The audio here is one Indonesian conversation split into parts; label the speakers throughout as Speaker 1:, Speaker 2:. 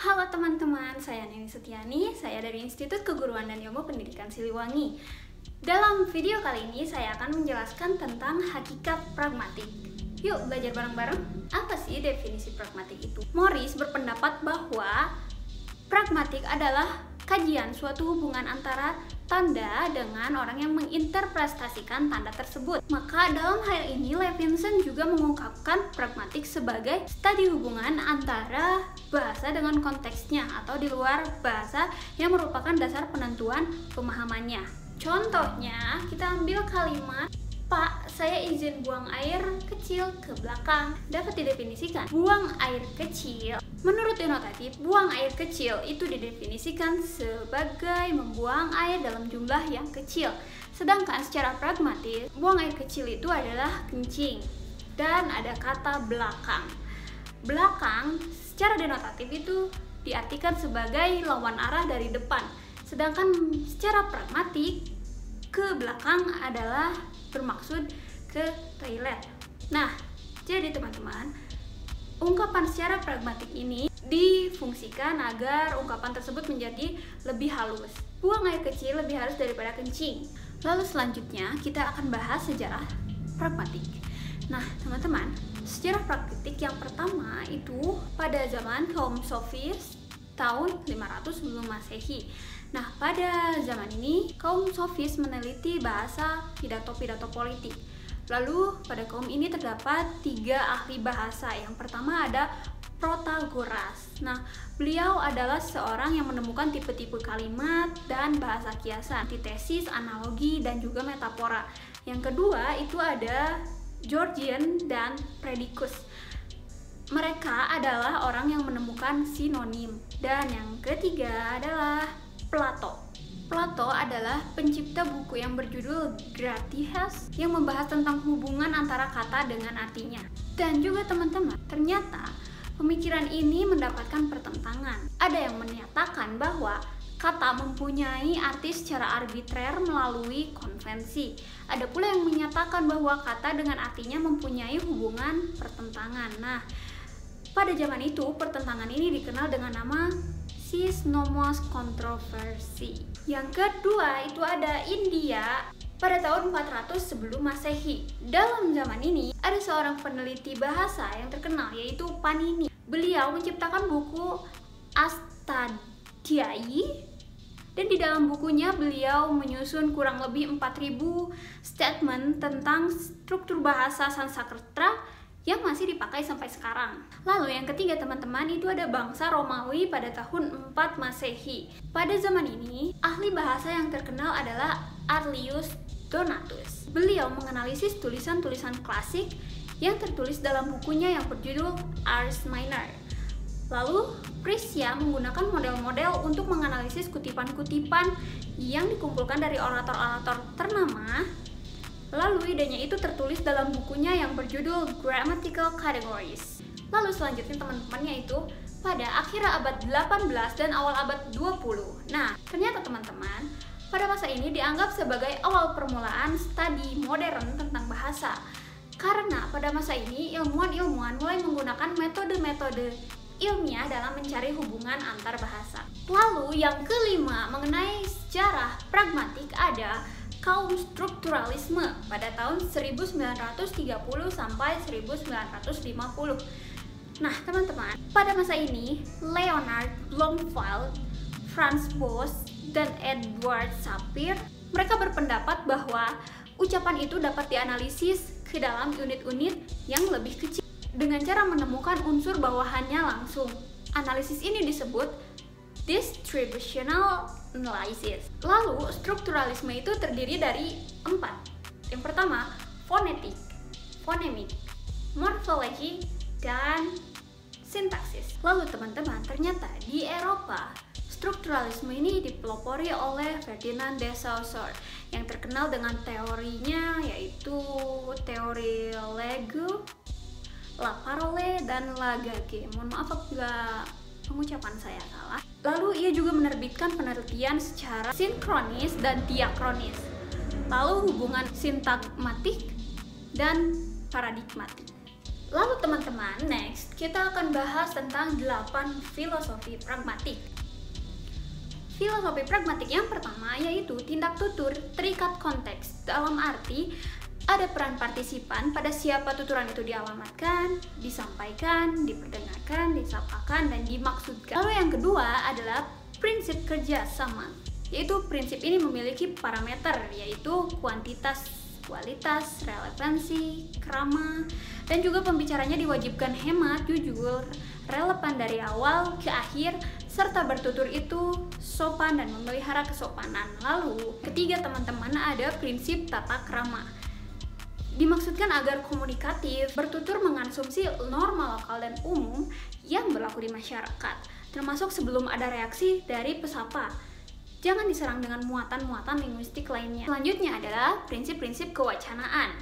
Speaker 1: Halo teman-teman, saya Neni Setiani, saya dari Institut Keguruan dan Ilmu Pendidikan Siliwangi. Dalam video kali ini saya akan menjelaskan tentang hakikat pragmatik. Yuk belajar bareng-bareng. Apa sih definisi pragmatik itu? Morris berpendapat bahwa pragmatik adalah kajian suatu hubungan antara tanda dengan orang yang menginterpretasikan tanda tersebut. Maka dalam hal ini Levinson juga mengungkapkan pragmatik sebagai studi hubungan antara bahasa dengan konteksnya atau di luar bahasa yang merupakan dasar penentuan pemahamannya. Contohnya, kita ambil kalimat Pak, saya izin buang air kecil ke belakang. Dapat didefinisikan. Buang air kecil. Menurut denotatif, buang air kecil itu didefinisikan sebagai membuang air dalam jumlah yang kecil. Sedangkan secara pragmatis, buang air kecil itu adalah kencing. Dan ada kata belakang. Belakang secara denotatif itu diartikan sebagai lawan arah dari depan. Sedangkan secara pragmatik, ke belakang adalah bermaksud ke toilet. Nah, jadi teman-teman, ungkapan secara pragmatik ini difungsikan agar ungkapan tersebut menjadi lebih halus. Buang air kecil lebih halus daripada kencing. Lalu selanjutnya kita akan bahas sejarah pragmatik. Nah, teman-teman, sejarah pragmatik yang pertama itu pada zaman kaum Sofis tahun 500 sebelum Masehi. Nah, pada zaman ini, kaum Sofis meneliti bahasa pidato-pidato politik. Lalu, pada kaum ini terdapat 3 ahli bahasa. Yang pertama ada Protagoras. Nah, beliau adalah seorang yang menemukan tipe-tipe kalimat dan bahasa kiasan, antitesis, analogi, dan juga metafora. Yang kedua, itu ada Georgian dan Predicus. Mereka adalah orang yang menemukan sinonim. Dan yang ketiga adalah Plato. Plato adalah pencipta buku yang berjudul Gratias yang membahas tentang hubungan antara kata dengan artinya. Dan juga teman-teman, ternyata pemikiran ini mendapatkan pertentangan. Ada yang menyatakan bahwa kata mempunyai arti secara arbitrer melalui konvensi. Ada pula yang menyatakan bahwa kata dengan artinya mempunyai hubungan pertentangan. Nah, pada zaman itu pertentangan ini dikenal dengan nama Nomos kontroversi. Yang kedua itu ada India pada tahun 400 sebelum Masehi. Dalam zaman ini ada seorang peneliti bahasa yang terkenal yaitu Panini. Beliau menciptakan buku Astadhyayi dan di dalam bukunya beliau menyusun kurang lebih 4000 statement tentang struktur bahasa Sanskerta yang masih dipakai sampai sekarang. Lalu yang ketiga teman-teman itu ada bangsa Romawi pada tahun 4 Masehi. Pada zaman ini, ahli bahasa yang terkenal adalah Aurelius Donatus. Beliau menganalisis tulisan-tulisan klasik yang tertulis dalam bukunya yang berjudul Ars Minor. Lalu, Priscia menggunakan model-model untuk menganalisis kutipan-kutipan yang dikumpulkan dari orator-orator ternama. Lalu idenya itu tertulis dalam bukunya yang berjudul Grammatical Categories. Lalu selanjutnya teman-temannya itu pada akhir abad 18 dan awal abad 20. Nah, ternyata teman-teman, pada masa ini dianggap sebagai awal permulaan studi modern tentang bahasa. Karena pada masa ini ilmuwan-ilmuwan mulai menggunakan metode-metode ilmiah dalam mencari hubungan antar bahasa. Lalu yang kelima mengenai sejarah pragmatik ada kaum strukturalisme pada tahun 1930 sampai 1950. Nah, teman-teman, pada masa ini Leonard Bloomfield, Franz Boas, dan Edward Sapir mereka berpendapat bahwa ucapan itu dapat dianalisis ke dalam unit-unit yang lebih kecil dengan cara menemukan unsur bawahannya langsung. Analisis ini disebut distributional analysis. Lalu, strukturalisme itu terdiri dari 4. Yang pertama, fonetik, fonemik, morfologi, dan sintaksis. Lalu teman-teman, ternyata di Eropa, strukturalisme ini dipelopori oleh Ferdinand de Saussure yang terkenal dengan teorinya yaitu teori Lego, La Parole, dan La Gage. Mohon maaf apabila pengucapan saya salah. Lalu ia juga menerbitkan penelitian secara sinkronis dan diakronis. Lalu hubungan sintagmatik dan paradigmatik. Lalu teman-teman, next kita akan bahas tentang 8 filosofi pragmatik. Filosofi pragmatik yang pertama yaitu tindak tutur terikat konteks, dalam arti ada peran partisipan pada siapa tuturan itu dialamatkan, disampaikan, diperdengarkan, disapakan, dan dimaksudkan. Lalu yang kedua adalah prinsip kerjasama, yaitu prinsip ini memiliki parameter yaitu kuantitas, kualitas, relevansi, krama, dan juga pembicaranya diwajibkan hemat, jujur, relevan dari awal ke akhir, serta bertutur itu sopan dan memelihara kesopanan. Lalu ketiga teman-teman ada prinsip tata krama. Dimaksudkan agar komunikatif, bertutur mengasumsi norma lokal dan umum yang berlaku di masyarakat, termasuk sebelum ada reaksi dari pesapa. Jangan diserang dengan muatan-muatan linguistik lainnya. Selanjutnya adalah prinsip-prinsip kewacanaan,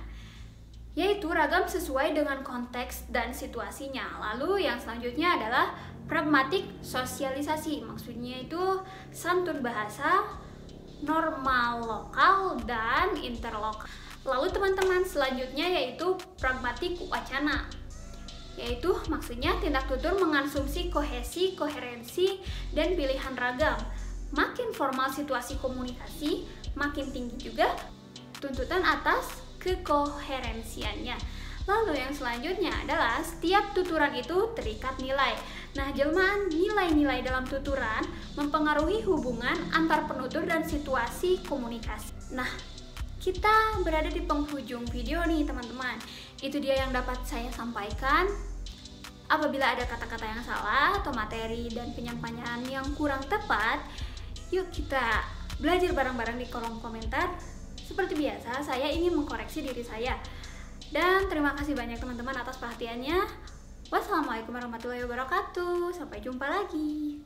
Speaker 1: yaitu ragam sesuai dengan konteks dan situasinya. Lalu yang selanjutnya adalah pragmatik sosialisasi, maksudnya itu santun bahasa, normal lokal, dan interlokal. Lalu teman-teman selanjutnya yaitu pragmatik wacana, yaitu maksudnya tindak tutur mengasumsi kohesi, koherensi, dan pilihan ragam. Makin formal situasi komunikasi, makin tinggi juga tuntutan atas kekoherensiannya. Lalu yang selanjutnya adalah setiap tuturan itu terikat nilai. Nah, jelmaan nilai-nilai dalam tuturan mempengaruhi hubungan antar penutur dan situasi komunikasi. Nah, kita berada di penghujung video nih teman-teman. Itu dia yang dapat saya sampaikan. Apabila ada kata-kata yang salah atau materi dan penyampaian yang kurang tepat, yuk kita belajar bareng-bareng di kolom komentar. Seperti biasa, saya ingin mengkoreksi diri saya. Dan terima kasih banyak teman-teman atas perhatiannya. Wassalamualaikum warahmatullahi wabarakatuh. Sampai jumpa lagi.